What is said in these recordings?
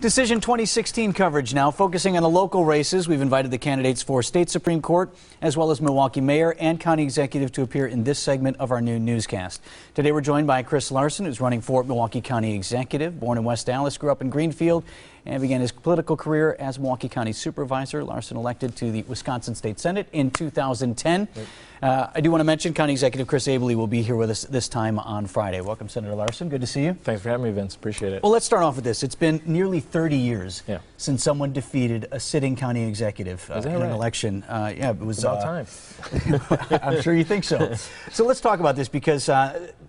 Decision 2016 coverage now, focusing on the local races. We've invited the candidates for state Supreme Court, as well as Milwaukee mayor and county executive to appear in this segment of our new newscast. Today we're joined by Chris Larson, who's running for Milwaukee County Executive. Born in West Dallas, grew up in Greenfield, and began his political career as Milwaukee County Supervisor. Larson elected to the Wisconsin State Senate in 2010. I do want to mention County Executive Chris Abele will be here with us this time on Friday. Welcome, Senator Larson. Good to see you. Thanks for having me, Vince. Appreciate it. Well, let's start off with this. It's been nearly 30 years since someone defeated a sitting county executive in an election. Yeah, it was about time. I'm sure you think so. So let's talk about this because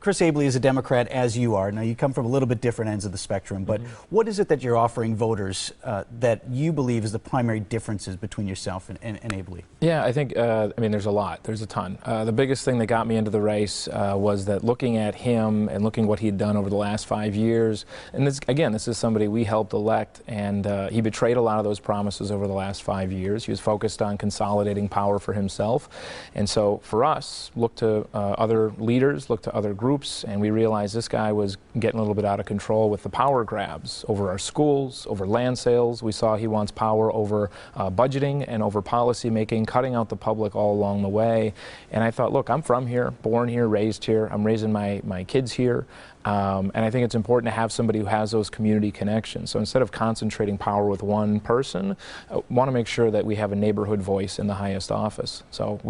Chris Abele is a Democrat, as you are. Now, you come from a little bit different ends of the spectrum, but what is it that you're offering voters that you believe is the primary differences between yourself and Abele? Yeah, I think, I mean, there's a lot. There's a ton. The biggest thing that got me into the race was that looking at him and looking what he'd done over the last 5 years, and this, again, this is somebody we helped elect, and he betrayed a lot of those promises over the last 5 years. He was focused on consolidating power for himself, and so for us, look to other leaders, look to other groups, and we realized this guy was getting a little bit out of control with the power grabs over our schools, over land sales. We saw he wants power over budgeting and over policy making, cutting out the public all along the way. And I thought, look, I'm from here, born here, raised here. I'm raising my kids here. And I think it's important to have somebody who has those community connections. So instead of concentrating power with one person, I want to make sure that we have a neighborhood voice in the highest office. So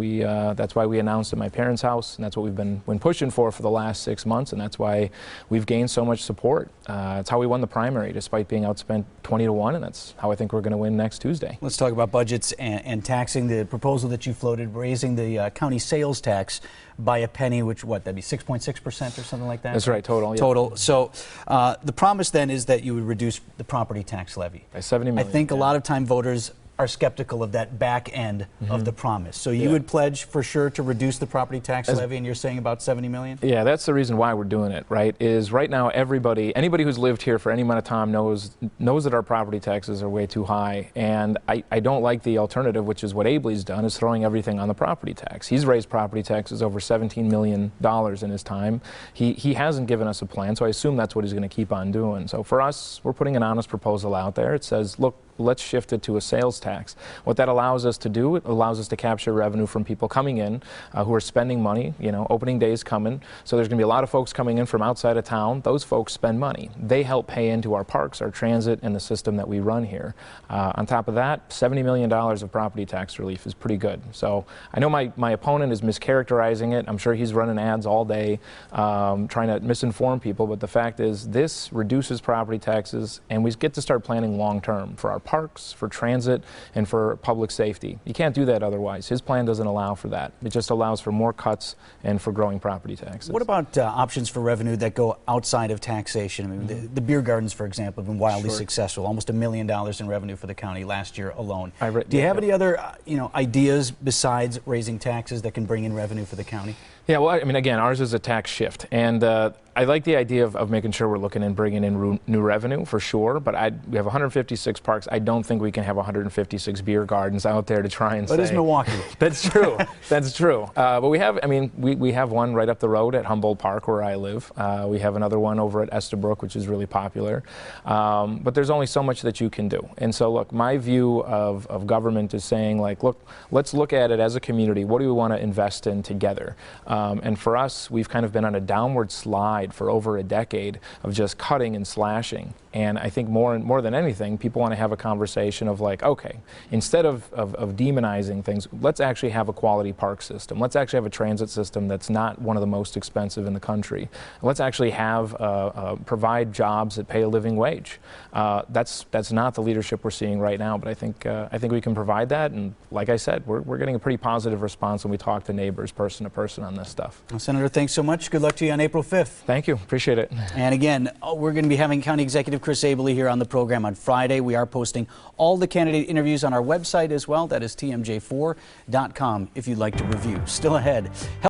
that's why we announced at my parents' house, and that's what we've been pushing for the last 6 months, and that's why we've gained so much support. It's how we won the primary, despite being outspent 20-1, and that's how I think we're going to win next Tuesday. Let's talk about budgets and taxing. The proposal that you floated, raising the county sales tax by a penny, which, that'd be 6.6% or something like that? That's right, total. Total. So the promise then is that you would reduce the property tax levy. By 70 million. I think a lot of time voters are skeptical of that back end of the promise. So you would pledge for sure to reduce the property tax levy, and you're saying about 70 million? Yeah, that's the reason why we're doing it, right? Is right now anybody who's lived here for any amount of time knows that our property taxes are way too high, and I don't like the alternative, which is what Abele's done, is throwing everything on the property tax. He's raised property taxes over $17 million in his time. He hasn't given us a plan, so I assume that's what he's going to keep on doing. So for us, we're putting an honest proposal out there. It says, look, let's shift it to a sales tax. What that allows us to do, it allows us to capture revenue from people coming in who are spending money. You know, opening day's coming, so there's going to be a lot of folks coming in from outside of town. Those folks spend money. They help pay into our parks, our transit, and the system that we run here. On top of that, $70 million of property tax relief is pretty good. So I know my opponent is mischaracterizing it. I'm sure he's running ads all day trying to misinform people, but the fact is this reduces property taxes, and we get to start planning long term for our parks, for transit, and for public safety. You can't do that otherwise. His plan doesn't allow for that. It just allows for more cuts and for growing property taxes. What about options for revenue that go outside of taxation? I mean, the beer gardens, for example, have been wildly successful. Almost $1 million in revenue for the county last year alone. Do you have any other ideas besides raising taxes that can bring in revenue for the county? Yeah, well, I mean, again, ours is a tax shift, and I like the idea of making sure we're looking and bringing in new revenue for sure, but we have 156 parks. I don't think we can have 156 beer gardens out there to try and say. But it's Milwaukee. That's true. That's true. But we have, I mean, we have one right up the road at Humboldt Park where I live. We have another one over at Estabrook, which is really popular. But there's only so much that you can do. And so, look, my view of government is saying, like, look, let's look at it as a community. What do we want to invest in together? And for us, we've kind of been on a downward slide for over a decade of just cutting and slashing. And I think more than anything, people want to have a conversation of like, okay, instead of demonizing things, let's actually have a quality park system. Let's actually have a transit system that's not one of the most expensive in the country. Let's actually have provide jobs that pay a living wage. That's not the leadership we're seeing right now, but I think we can provide that. And like I said, we're getting a pretty positive response when we talk to neighbors person to person on this stuff. Well, Senator, thanks so much. Good luck to you on April 5th. Thank you. Appreciate it. And again, we're going to be having County Executive Chris Abele here on the program on Friday. We are posting all the candidate interviews on our website as well. That is TMJ4.com if you'd like to review. Still ahead.